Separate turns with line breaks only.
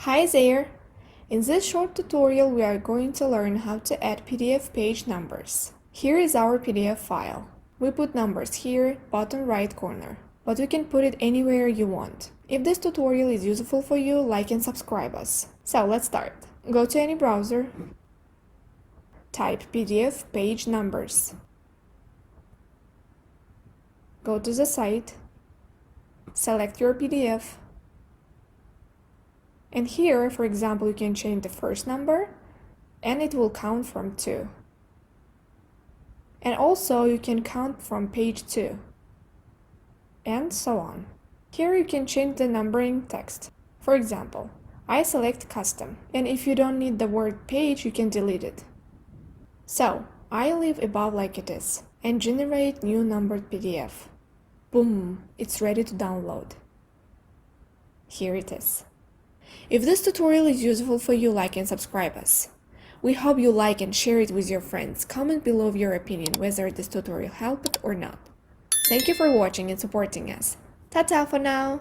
Hi there! In this short tutorial we are going to learn how to add PDF page numbers. Here is our PDF file. We put numbers here, bottom right corner, but you can put it anywhere you want. If this tutorial is useful for you, like and subscribe us. So let's start. Go to any browser, type PDF page numbers. Go to the site, select your PDF. And here, for example, you can change the first number and it will count from 2. And also you can count from page 2. And so on. Here you can change the numbering text. For example, I select custom, and if you don't need the word page, you can delete it. So, I leave above like it is and generate new numbered PDF. Boom, it's ready to download. Here it is. If this tutorial is useful for you, like and subscribe us. We hope you like and share it with your friends. Comment below your opinion whether this tutorial helped or not. Thank you for watching and supporting us. Ta-ta for now!